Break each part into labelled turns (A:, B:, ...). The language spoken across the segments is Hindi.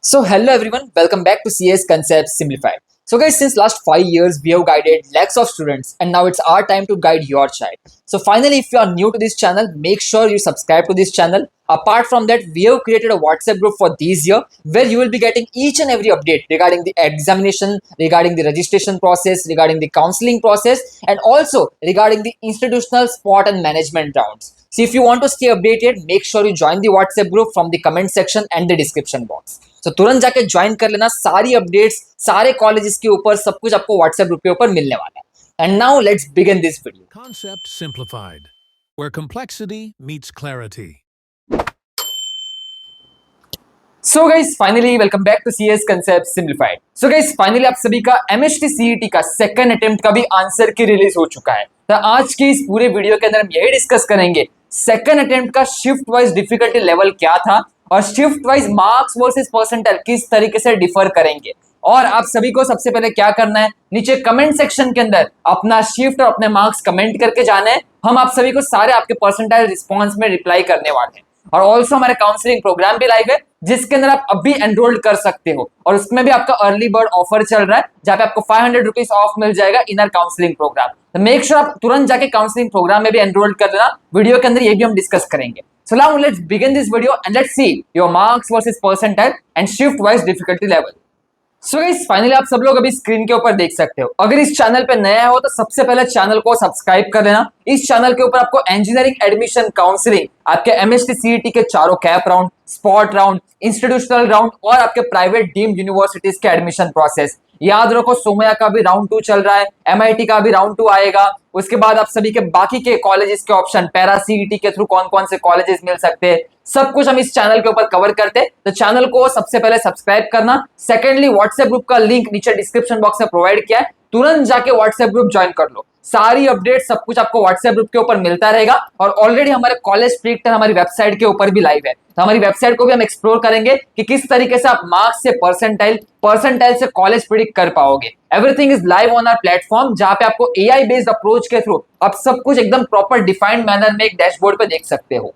A: So hello everyone, welcome back to CS Concepts Simplified. So guys, since last 5 years we have guided lakhs of students and now it's our time to guide your child. So finally, if you are new to this channel, make sure you subscribe to this channel. Apart from that, we have created a WhatsApp group for this year where you will be getting each and every update regarding the examination, regarding the registration process, regarding the counseling process, and also regarding the institutional sport and management rounds. So if you want to stay updated, make sure you join the WhatsApp group from the comment section and the description box. तो तुरंत जाके ज्वाइन कर लेना, सारी अपडेट्स सारे कॉलेजेस के ऊपर सब कुछ आपको व्हाट्सएप ग्रुप के ऊपर मिलने वाला है. And now let's begin this video.
B: Concept simplified, where complexity meets clarity.
A: So guys finally welcome back to CS concept simplified. So guys finally आप सभी का एमएचटी सीईटी का सेकंड अटेम्प्ट का भी आंसर की रिलीज हो चुका है. तो आज के इस पूरे वीडियो के अंदर हम यही डिस्कस करेंगे सेकंड अटेम्प्ट का शिफ्ट वाइज डिफिकल्टी लेवल क्या था और shift wise marks versus percentile किस तरीके से डिफर करेंगे. और आप सभी को सबसे पहले क्या करना है, नीचे कमेंट सेक्शन के अंदर अपना शिफ्ट और अपने मार्क्स कमेंट करके जाना है. हम आप सभी को सारे आपके परसेंटाइल रिस्पॉन्स में रिप्लाई करने वाले हैं. और ऑल्सो हमारे काउंसलिंग प्रोग्राम भी लाइव है जिसके अंदर आप अभी एनरोल्ड कर सकते हो और उसमें भी आपका अर्ली बर्ड ऑफर चल रहा है जहां पे आपको 500 रुपीज ऑफ मिल जाएगा इन आवर काउंसलिंग प्रोग्राम. तो मेक श्योर आप तुरंत जाके काउंसलिंग प्रोग्राम में भी एनरोल्ड कर लेना. वीडियो के अंदर ये भी हम डिस्कस करेंगे. So now let's begin this video and let's see your marks versus percentile and shift wise difficulty level. So guys finally आप सब लोग अभी स्क्रीन के ऊपर देख सकते हो. अगर इस चैनल पे नया हो तो सबसे पहले चैनल को सब्सक्राइब कर लेना. इस चैनल के ऊपर आपको इंजीनियरिंग एडमिशन काउंसलिंग, आपके एमएचटी सीईटी के चारों cap round, spot round, institutional round और आपके प्राइवेट डीम्ड यूनिवर्सिटीज के एडमिशन प्रोसेस. याद रखो सोमया का भी राउंड 2 चल रहा है, एमआईटी का भी राउंड 2 आएगा. उसके बाद आप सभी के बाकी के कॉलेजेस के ऑप्शन, पैरा सीईटी के थ्रू कौन कौन से कॉलेजेस मिल सकते हैं, सब कुछ हम इस चैनल के ऊपर कवर करते हैं. तो चैनल को सबसे पहले सब्सक्राइब करना. सेकेंडली व्हाट्सएप ग्रुप का लिंक नीचे डिस्क्रिप्शन बॉक्स में प्रोवाइड किया है, तुरंत जाके व्हाट्सएप ग्रुप ज्वाइन कर लो. सारी अपडेट सब कुछ आपको व्हाट्सएप ग्रुप के ऊपर मिलता रहेगा. और ऑलरेडी हमारे कॉलेज प्रेडिक्टर हमारी वेबसाइट के ऊपर भी लाइव है. तो हमारी वेबसाइट को भी हम एक्सप्लोर करेंगे कि किस तरीके से आप मार्क्स से परसेंटाइल, परसेंटाइल से कॉलेज प्रेडिक्ट कर पाओगे. Everything is live on our platform जहां पे आपको एआई बेस्ड अप्रोच के थ्रू आप सब कुछ एकदम प्रॉपर डिफाइंड मैनर में एक डैशबोर्ड पे देख सकते हो.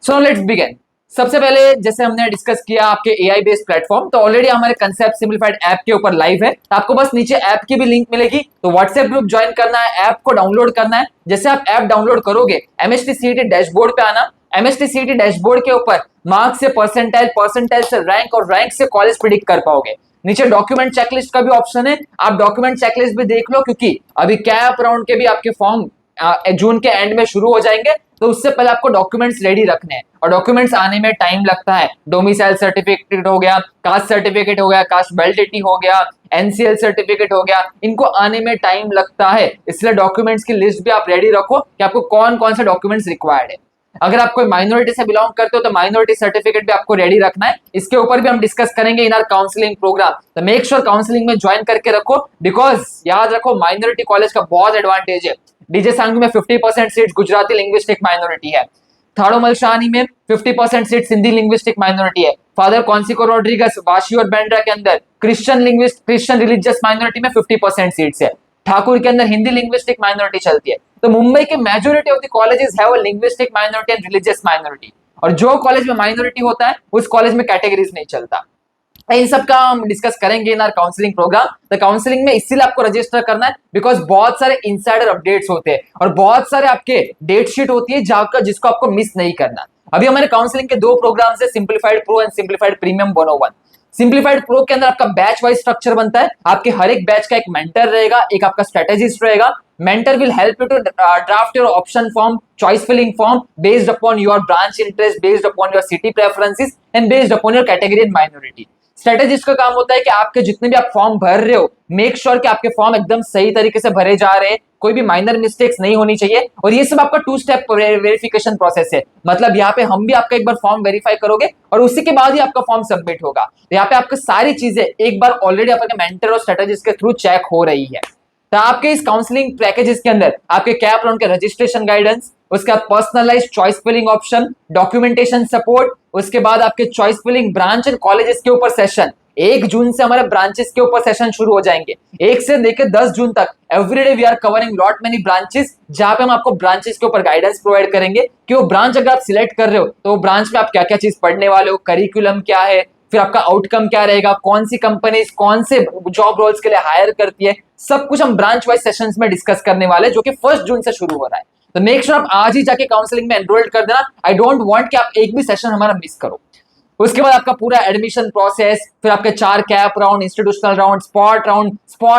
A: So let's begin. सबसे पहले जैसे हमने डिस्कस किया आपके एआई बेस्ड प्लेटफॉर्म, तो ऑलरेडी हमारे कंसेप्ट सिंप्लीफाइड ऐप के ऊपर लाइव है. तो आपको बस नीचे ऐप की भी लिंक मिलेगी. तो व्हाट्सएप ग्रुप ज्वाइन करना है, ऐप को डाउनलोड करना है. जैसे आप ऐप डाउनलोड करोगे एमएचटी सीईटी डैशबोर्ड पे आना. एमएचटी सीईटी डैशबोर्ड के ऊपर मार्क्स से परसेंटाइल, परसेंटाइल से रैंक और रैंक से कॉलेज प्रेडिक्ट कर पाओगे. नीचे डॉक्यूमेंट चेकलिस्ट का भी ऑप्शन है, आप डॉक्यूमेंट चेकलिस्ट भी देख लो क्योंकि अभी कैप राउंड के भी आपके फॉर्म जून के एंड में शुरू हो जाएंगे. तो उससे पहले आपको डॉक्यूमेंट्स रेडी रखने हैं और डॉक्यूमेंट्स आने में टाइम लगता है. डोमिसाइल सर्टिफिकेट हो गया, कास्ट सर्टिफिकेट हो गया, कास्ट वैलिडिटी हो गया, एनसीएल सर्टिफिकेट हो गया, इनको आने में टाइम लगता है. इसलिए डॉक्यूमेंट्स की लिस्ट भी आप रेडी रखो कि आपको कौन कौन से डॉक्यूमेंट्स रिक्वायर्ड है. अगर आप कोई माइनॉरिटी से बिलोंग करते हो तो माइनॉरिटी सर्टिफिकेट भी आपको रेडी रखना है. इसके ऊपर भी हम डिस्कस करेंगे इन आवर काउंसलिंग प्रोग्राम. तो मेक श्योर काउंसलिंग में ज्वाइन करके रखो बिकॉज याद रखो माइनॉरिटी कॉलेज का बहुत एडवांटेज है. डीजे सांगू में 50% सीट्स गुजराती लिंग्विस्टिक माइनॉरिटी है. थाड़ोमल शाहनी में 50% सीट सिंधी लिंग्विस्टिक माइनॉरिटी है. फादर कॉन्सिको रोड्रिगस वाशी और बैंड्रा के अंदर क्रिश्चियन रिलीजियस माइनॉरिटी में 50% सीट्स है. ठाकुर के अंदर हिंदी लिंग्विस्टिक माइनॉरिटी चलती है. तो मुंबई के majority of the colleges have a linguistic minority and religious minority. और जो कॉलेज में माइनॉरिटी होता है उस कॉलेज में कैटेगरीज नहीं चलता. इन सब का हम डिस्कस करेंगे इन आवर काउंसलिंग प्रोग्राम. तो काउंसलिंग में इसीलिए आपको रजिस्टर करना है बिकॉज बहुत सारे इनसाइडर अपडेट्स होते हैं और बहुत सारे आपके डेट शीट होती है जाकर जिसको आपको मिस नहीं करना. अभी हमारे काउंसलिंग के 2 प्रोग्राम्स है, simplified pro and simplified premium 101. Simplified pro के अंदर आपका बैच वाइज स्ट्रक्चर बनता है. आपके हर एक बैच का एक मेंटर रहेगा, एक आपका स्ट्रेटेजिस्ट रहेगा. Mentor will help you to draft your option form, choice filling form based upon your branch interest, based upon your city preferences and based upon your category and minority. Strategist का काम होता है कि आपके जितने भी आप फॉर्म भर रहे हो मेक श्योर कि आपके फॉर्म एकदम सही तरीके से भरे जा रहे हैं, कोई भी माइनर मिस्टेक्स नहीं होनी चाहिए. और ये सब आपका 2 स्टेप वेरिफिकेशन प्रोसेस है. मतलब यहाँ पे हम भी आपका एक बार फॉर्म वेरीफाई करोगे और उसी के बाद ही आपका फॉर्म सबमिट होगा. तो यहाँ पे आपकी सारी चीजें एक बार ऑलरेडी आपके मेंटर और स्ट्रेटेजिस्ट के थ्रू चेक हो रही है. तो आपके इस काउंसलिंग पैकेजेस के अंदर आपके कैप राउंड के रजिस्ट्रेशन गाइडेंस, उसके बाद personalised choice filling option, documentation support, उसके बाद आपके choice filling branch and colleges के ऊपर सेशन. 1 जून से हमारे ब्रांचेस के ऊपर सेशन शुरू हो जाएंगे. 1 से लेकर 10 जून तक everyday we are covering lot many branches जहां पे हम आपको ब्रांचेस के ऊपर गाइडेंस प्रोवाइड करेंगे कि वो ब्रांच अगर आप सिलेक्ट कर रहे हो तो वो ब्रांच में आप क्या क्या चीज पढ़ने वाले हो, करिकुलम क्या है, फिर आपका आउटकम क्या रहेगा, कौन सी कंपनी कौन से जॉब रोल्स के लिए हायर करती है, सब कुछ हम ब्रांच वाइज सेशंस में डिस्कस करने वाले हैं, जो कि 1 जून से शुरू हो रहा है। तो मेक श्योर आप आज ही जाके काउंसलिंग में एनरोल्ड कर देना। आई डोंट वांट कि आप एक भी सेशन हमारा मिस करो। उसके बाद आपका पूरा एडमिशन प्रोसेस, फिर आपके 4 cap round, institutional round, spot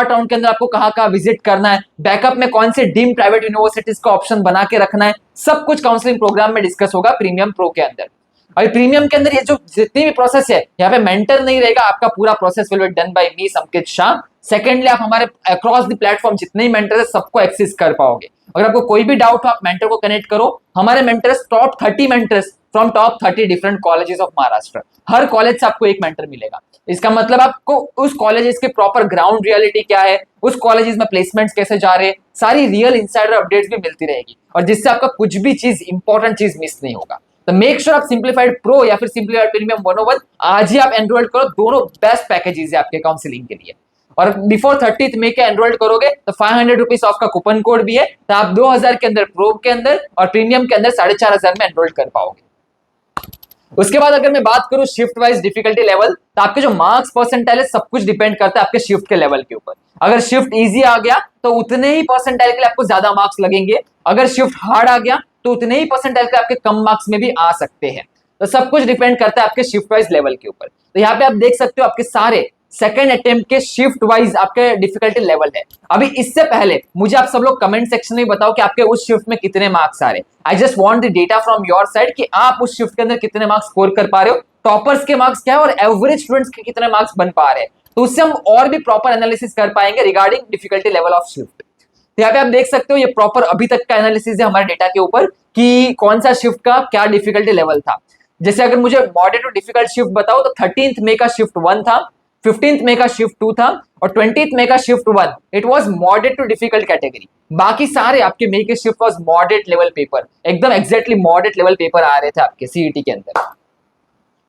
A: round के अंदर आपको कहाँ विजिट करना है, बैकअप में कौन से डीम प्राइवेट यूनिवर्सिटीज का ऑप्शन बना के रखना है, सब कुछ काउंसलिंग प्रोग्राम में डिस्कस होगा प्रीमियम प्रो के अंदर। और प्रीमियम के अंदर ये जो जितनी भी प्रोसेस है, यहाँ पे मेंटर नहीं रहेगा, आपका पूरा process will be done by me Sanket Shah. Secondly, आप हमारे अक्रॉस द प्लेटफॉर्म जितने ही मेंटर है सबको एक्सेस कर पाओगे। अगर आपको कोई भी डाउट हो आप मेंटर को कनेक्ट करो। हमारे mentors top 30 mentors from top 30 different colleges of Maharashtra. Her college से आपको एक मेंटर मिलेगा। इसका मतलब आपको उस कॉलेजेस के प्रॉपर ग्राउंड रियलिटी क्या है, उस कॉलेजेस में प्लेसमेंट्स कैसे जा रहे हैं, सारी रियल इनसाइडर अपडेट्स भी मिलती रहेगी, और जिससे आपका कुछ भी चीज इंपॉर्टेंट चीज मिस नहीं होगा। तो मेक श्योर आप सिंप्लीफाइड प्रो या फिर सिंप्लीफाइड प्रीमियम 101 आज ही आप एनरोल करो। दोनों बेस्ट पैकेजेस है आपके काउंसलिंग के लिए। और बिफोर 30th मई के एनरोल करोगे तो 500 रुपीज ऑफ का कूपन कोड भी है, तो आप 2000 के अंदर प्रो के अंदर और प्रीमियम के अंदर 4500 में एनरोल कर पाओगे। उसके बाद अगर मैं बात करूं शिफ्ट वाइज डिफिकल्टी लेवल, तो आपके जो मार्क्स परसेंटाइल है सब कुछ डिपेंड करता है आपके शिफ्ट के लेवल के ऊपर। अगर शिफ्ट इजी आ गया तो उतने ही परसेंटाइल के लिए आपको ज्यादा मार्क्स लगेंगे, अगर शिफ्ट हार्ड आ गया तो उतने ही परसेंटाइल के आपके कम मार्क्स में भी आ सकते हैं। तो सब कुछ डिपेंड करता है आपके शिफ्ट वाइज लेवल के ऊपर। तो यहाँ पे आप देख सकते हो आपके सारे सेकंड अटेम्प्ट के शिफ्ट वाइज आपके डिफिकल्टी लेवल है। अभी इससे पहले मुझे आप सब लोग कमेंट सेक्शन में बताओ कि आपके उस शिफ्ट में कितने मार्क्स आ रहे हैं। I just want the data from your side कि आप उस शिफ्ट के अंदर कितने मार्क्स स्कोर कर पा रहे हो, टॉपर्स के मार्क्स क्या है और एवरेज स्टूडेंट्स के कितने मार्क्स बन पा रहे हैं। तो उससे हम और भी प्रॉपर एनालिसिस कर पाएंगे regarding difficulty level of shift. तो यहाँ पे आप देख सकते हो ये प्रॉपर अभी तक का एनालिसिस है हमारे डेटा के ऊपर कि कौन सा शिफ्ट का क्या डिफिकल्टी लेवल था। जैसे अगर मुझे मॉडरेट टू डिफिकल्ट शिफ्ट बताओ तो 13th मई का शिफ्ट 1 था, 15th मई का शिफ्ट 2 था और 20th मई का shift 1 it was moderate to difficult category. बाकी सारे आपके मई के shift was moderate level paper, एकदम एग्जैक्टली मॉडरेट लेवल पेपर आ रहे थे आपके सीईटी के अंदर।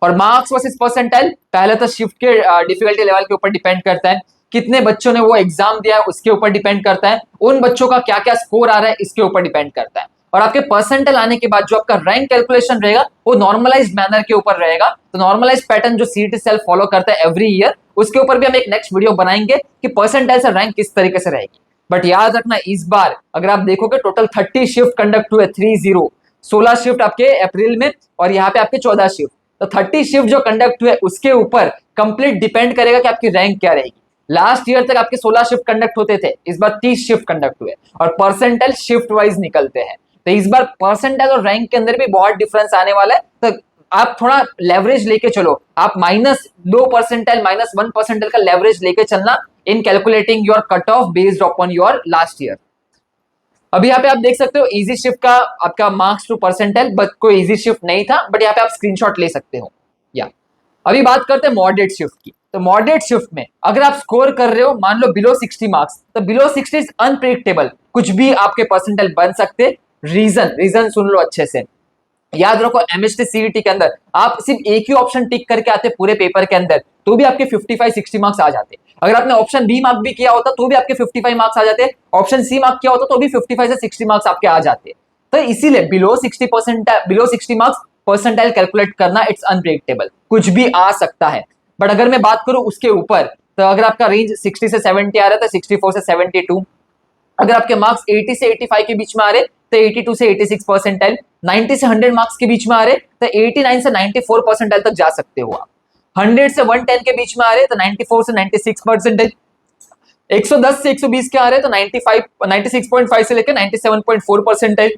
A: और मार्क्स वर्सेस परसेंटाइल पहले तो शिफ्ट के डिफिकल्टी लेवल के ऊपर डिपेंड करता है, कितने बच्चों ने वो एग्जाम दिया है उसके ऊपर डिपेंड करता है, उन बच्चों का क्या क्या स्कोर आ रहा है इसके ऊपर डिपेंड करता है। और आपके परसेंटाइल आने के बाद जो आपका रैंक कैलकुलेशन रहेगा वो नॉर्मलाइज्ड मैनर के ऊपर रहेगा। तो नॉर्मलाइज्ड पैटर्न जो सीईटी सेल्फ फॉलो करता है एवरी ईयर, उसके ऊपर भी हम एक नेक्स्ट वीडियो बनाएंगे कि परसेंटाइल से रैंक किस तरीके से रहेगी। बट याद रखना इस बार अगर आप देखोगे टोटल 30 शिफ्ट कंडक्ट हुए, 30 16 शिफ्ट आपके अप्रैल में और यहाँ पे आपके 14 शिफ्ट। तो 30 शिफ्ट जो कंडक्ट हुए उसके ऊपर कंप्लीट डिपेंड करेगा कि आपकी रैंक क्या रहेगी। लास्ट ईयर तक आपके 16 शिफ्ट कंडक्ट होते थे, इस बार 30 शिफ्ट कंडक्ट हुए और परसेंटाइल शिफ्ट वाइज निकलते हैं। तो इस बार परसेंटाइल और रैंक के अंदर भी बहुत डिफरेंस आने वाला है। तो आप थोड़ा लेवरेज लेके चलो, आप -2 परसेंटाइल -1 परसेंटाइल का लेवरेज लेके चलना इन calculating your cut off based upon your last year. अभी यहाँ पे आप देख सकते हो इजी शिफ्ट का आपका मार्क्स टू परसेंटाइल, बट कोई इजी शिफ्ट नहीं था, बट यहाँ पे आप स्क्रीनशॉट ले सकते हो। या अभी बात करते हैं मॉडरेट शिफ्ट की। तो मॉडरेट शिफ्ट में अगर आप स्कोर कर रहे हो मान लो बिलो 60 मार्क्स, तो बिलो 60 इज अनप्रेडिक्टेबल, कुछ भी आपके परसेंटाइल बन सकते। रीजन सुन लो अच्छे से, याद रखो एमएसटी सीईटी के अंदर आप सिर्फ एक ही ऑप्शन टिक करके आते पूरे पेपर के अंदर तो भी आपके 55-60 मार्क्स आ जाते। अगर आपने ऑप्शन बी मार्क भी किया होता तो भी आपके 55 मार्क्स आ जाते, ऑप्शन सी मार्क किया होता तो भी 55 से 60 मार्क्स आपके आ जाते। तो इसीलिए बिलो 60 मार्क्स परसेंटाइल कैलकुलेट करना इट्स अनप्रेडिक्टेबल, कुछ भी आ सकता है। बट अगर मैं बात करूं उसके ऊपर, तो अगर आपका रेंज 60 से 70 आ रहा था, 64 से 72, अगर आपके मार्क्स 80 से 85 के बीच में आ रहे तो 82 से 86 परसेंटाइल, 90 से 100 मार्क्स के बीच में आ रहे तो 89 से 94 परसेंटाइल तक जा सकते हो आप। 100 से 110 के बीच में आ रहे तो 94 से 96 परसेंटाइल, 110 से 120 के आ रहे तो 96.5 से लेकर 97.4 परसेंटाइल,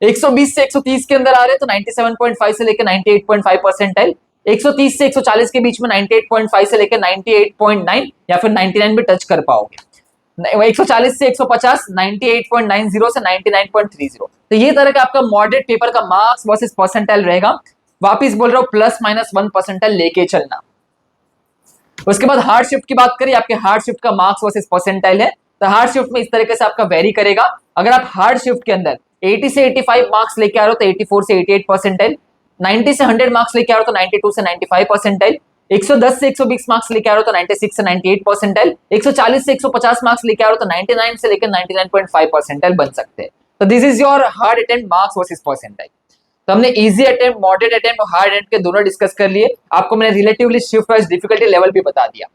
A: 120 से 130 के अंदर आ रहे तो 97.5 से लेकर 98.5 परसेंटाइल, 130 से 140 के बीच में 98.5 से लेकर 98.9 या फिर 99 भी टच कर पाओगे। 140 से 150 98.90 से 99.30। तो ये तरह का आपका मॉडरेट पेपर का मार्क्स वर्सेस परसेंटाइल रहेगा। वापिस बोल रहा हूं +-1 परसेंटाइल लेके चलना। उसके बाद हार्ड शिफ्ट की बात करें, आपके हार्ड शिफ्ट का मार्क्स वर्सेस परसेंटाइल है। तो हार्ड शिफ्ट में इस तरीके से आपका वेरी करेगा। अगर आप हार्ड शिफ्ट के अंदर 80 से 85 मार्क्स लेके आ रहे हो तो 84 से 88 परसेंटाइल, 90 से 100 मार्क्स लेके आ रहे हो तो 92 से 95 परसेंटाइल, 110 से 120 मार्क्स लेके आ रहे हो तो 96 से 98 परसेंटाइल, 140 से 150 मार्क्स लेके आ रहे हो तो 99 से लेकर 99.5 परसेंटाइल बन सकते हैं। तो this is your hard attempt marks versus percentile. तो हमने इजी अटेम्प्ट, मॉडरेट अटेम्प्ट और हार्ड अटेम्प्ट के दोनों डिस्कस कर लिए। आपको मैंने relatively shift wise difficulty level भी बता दिया।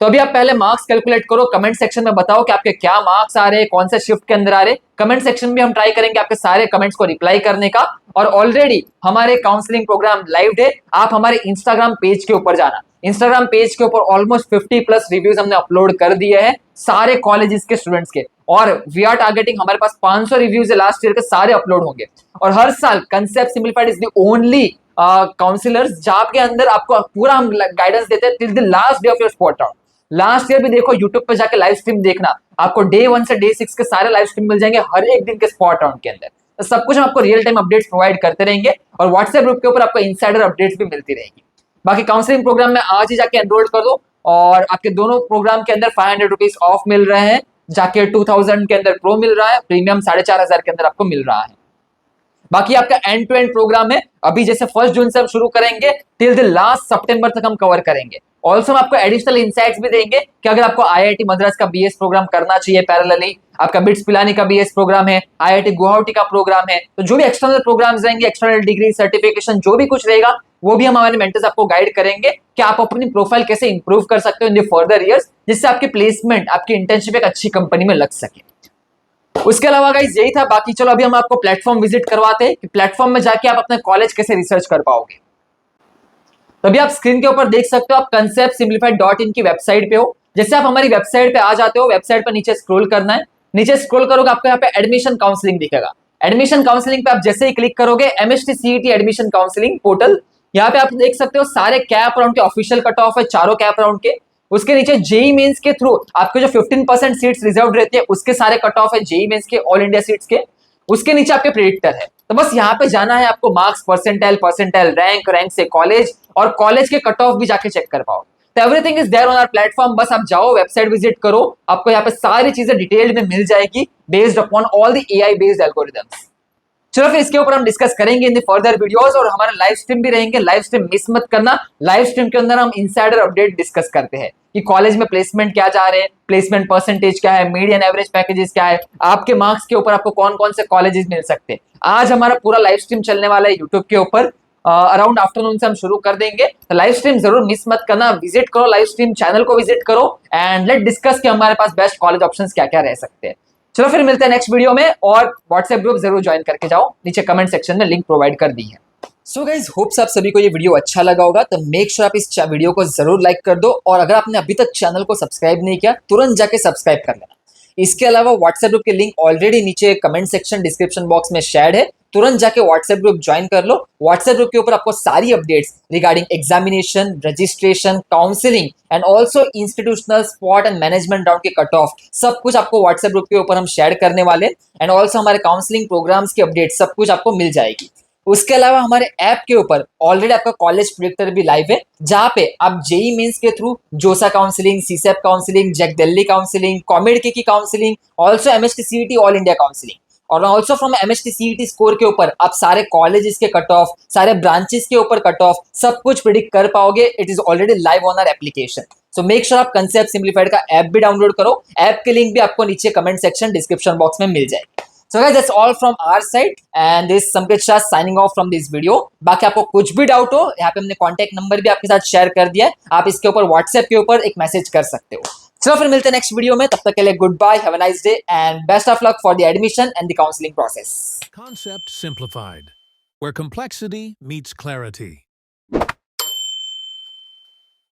A: तो अभी आप पहले मार्क्स कैलकुलेट करो, कमेंट सेक्शन में बताओ कि आपके क्या मार्क्स आ रहे हैं, कौन से शिफ्ट के अंदर आ रहे हैं। कमेंट सेक्शन में हम ट्राई करेंगे आपके सारे कमेंट्स को रिप्लाई करने का। और ऑलरेडी हमारे काउंसलिंग प्रोग्राम लाइव है, आप हमारे इंस्टाग्राम पेज के ऊपर जाना। इंस्टाग्राम पेज के ऊपर ऑलमोस्ट 50+ रिव्यूज हमने अपलोड कर दिए हैं सारे कॉलेजेस के स्टूडेंट्स के, और वी आर टारगेटिंग, हमारे पास 500 रिव्यूज है लास्ट ईयर के, सारे अपलोड होंगे। और हर साल concept simplified is the only counsellors जहां के अंदर आपको पूरा हम गाइडेंस देते हैं till the last day of your spot round. Last year भी देखो, यूट्यूब पे जाके लाइव स्ट्रीम देखना, आपको डे 1 से डे 6 के सारे लाइव स्ट्रीम मिल जाएंगे हर एक दिन के स्पॉट राउंड के अंदर। तो सब कुछ हम आपको रियल टाइम अपडेट्स प्रोवाइड करते रहेंगे, और व्हाट्सएप ग्रुप के ऊपर आपको इनसाइडर अपडेट्स भी मिलती रहेगी। बाकी काउंसलिंग प्रोग्राम में आज ही जाके एनरोल कर दो, और आपके दोनों प्रोग्राम के अंदर 500 रुपीज ऑफ मिल रहे हैं, जाके 2000 के अंदर प्रो मिल रहा है, प्रीमियम 4500 के अंदर आपको मिल रहा है। बाकी आपका एंड टू एंड प्रोग्राम है, अभी जैसे 1 जून से हम शुरू करेंगे टिल द लास्ट सितंबर तक हम कवर करेंगे। ऑल्सो हम आपको एडिशनल इंसाइट्स भी देंगे कि अगर आपको आईआईटी मद्रास का बीएस प्रोग्राम करना चाहिए पैरेलली, आपका बिट्स पिलानी का बीएस प्रोग्राम है, आईआईटी गुवाहाटी का प्रोग्राम है, तो जो भी एक्सटर्नल प्रोग्राम्स रहेंगे, एक्सटर्नल डिग्री सर्टिफिकेशन जो भी कुछ रहेगा, वो भी हम हमारे मेंटर्स आपको गाइड करेंगे कि आप अपनी प्रोफाइल कैसे इंप्रूव कर सकते हो इन द फर्दर ईयर्स, जिससे आपकी प्लेसमेंट, आपकी इंटर्नशिप एक अच्छी कंपनी में लग सके। उसके अलावा गाइस यही था। बाकी चलो अभी हम आपको प्लेटफॉर्म विजिट करवाते हैं कि प्लेटफॉर्म में जाके आप अपने कॉलेज कैसे रिसर्च कर पाओगे। तो अभी आप स्क्रीन के ऊपर देख सकते हो, आप conceptsimplified.in की वेबसाइट पे हो। जैसे आप हमारी वेबसाइट पे आ जाते हो, वेबसाइट पे नीचे स्क्रॉल करना है, नीचे स्क्रॉल करोगे आपको यहाँ पे एडमिशन काउंसलिंग दिखेगा। एडमिशन काउंसलिंग पे आप जैसे ही क्लिक करोगे, MHT CET admission counselling portal, यहाँ पे आप देख सकते हो सारे कैप राउंड के ऑफिशियल कट ऑफ है, चारों कैप राउंड के। उसके नीचे जेई मेंस के थ्रू आपके जो 15% सीट्स रिजर्व रहती है, उसके सारे कट ऑफ है जेई मेंस के, ऑल इंडिया सीट्स के। उसके नीचे आपके प्रेडिक्टर है, तो बस यहाँ पे जाना है आपको, मार्क्स, परसेंटाइल, रैंक, रैंक से कॉलेज, और कॉलेज के कट ऑफ भी जाके चेक कर पाओ। तो everything is there on our platform, बस आप जाओ, वेबसाइट विजिट करो, आपको यहाँ पे सारी चीजें डिटेल्ड में मिल जाएगी based upon all the AI based algorithms. चलो फिर इसके ऊपर हम डिस्कस करेंगे इन द फर्दर वीडियोस, और हमारे लाइव स्ट्रीम भी रहेंगे, लाइव स्ट्रीम मिस मत करना। लाइव स्ट्रीम के अंदर हम इनसाइडर अपडेट डिस्कस करते हैं कि कॉलेज में प्लेसमेंट क्या जा रहे हैं, प्लेसमेंट परसेंटेज क्या है, मीडियन एवरेज पैकेजेस क्या है, आपके मार्क्स के ऊपर आपको कौन कौन से कॉलेजेस मिल सकते हैं। आज हमारा पूरा लाइव स्ट्रीम चलने वाला है यूट्यूब के ऊपर, अराउंड आफ्टरनून से हम शुरू कर देंगे। तो लाइव स्ट्रीम जरूर मिस मत करना, विजिट करो, लाइव स्ट्रीम चैनल को विजिट करो, एंड लेट डिस्कस कि हमारे पास बेस्ट कॉलेज ऑप्शंस क्या क्या रह सकते हैं। चलो फिर मिलते हैं नेक्स्ट वीडियो में, और व्हाट्सएप ग्रुप जरूर ज्वाइन करके जाओ, नीचे कमेंट सेक्शन में लिंक प्रोवाइड कर दी है। सो गाइस, होप्स आप सभी को ये वीडियो अच्छा लगा होगा, तो मेक श्योर आप इस वीडियो को जरूर लाइक कर दो, और अगर आपने अभी तक चैनल को सब्सक्राइब नहीं किया, तुरंत जाके सब्सक्राइब कर लेना। इसके अलावा व्हाट्सएप ग्रुप के लिंक ऑलरेडी नीचे कमेंट सेक्शन डिस्क्रिप्शन बॉक्स में शेयर है, तुरंत जाके व्हाट्सएप ग्रुप ज्वाइन कर लो। व्हाट्सएप ग्रुप के ऊपर आपको सारी updates regarding examination, registration, counselling and also institutional spot and management round के कट ऑफ, सब कुछ आपको व्हाट्सएप ग्रुप के ऊपर हम शेयर करने वाले, एंड ऑल्सो हमारे काउंसलिंग प्रोग्राम्स की अपडेट सब कुछ आपको मिल जाएगी। उसके अलावा हमारे ऐप के ऊपर ऑलरेडी आपका कॉलेज प्रेडिक्टर भी लाइव है, जहां पे आप जेई मेंस के through JoSAA counselling, CSAB counselling, JAC Delhi counselling, COMEDK की counselling, also MHT CET all India counselling, और also from MHT CET score के ऊपर आप सारे कॉलेजेस के कट ऑफ, सारे ब्रांचेस के ऊपर कट ऑफ, सब कुछ प्रिडिक्ट कर पाओगे। It is already live on our application, so make sure आप कंसेप्ट सिंप्लीफाइड का ऐप भी डाउनलोड करो। ऐप के लिंक भी आपको नीचे कमेंट सेक्शन डिस्क्रिप्शन बॉक्स में मिल जाएगी। So guys, that's all from our side, and this is Samkit Shah signing off from this video. बाकी आपको कुछ भी डाउट हो, यहाँ पे हमने कॉन्टेक्ट नंबर भी आपके साथ शेयर कर दिया है, आप इसके ऊपर व्हाट्सएप के ऊपर एक मैसेज कर सकते हो। चलो फिर मिलते हैं नेक्स्ट वीडियो में, तब तक के लिए good bye, have a nice day, and best of luck for the admission and the counselling process.
B: Concept Simplified, where complexity meets clarity.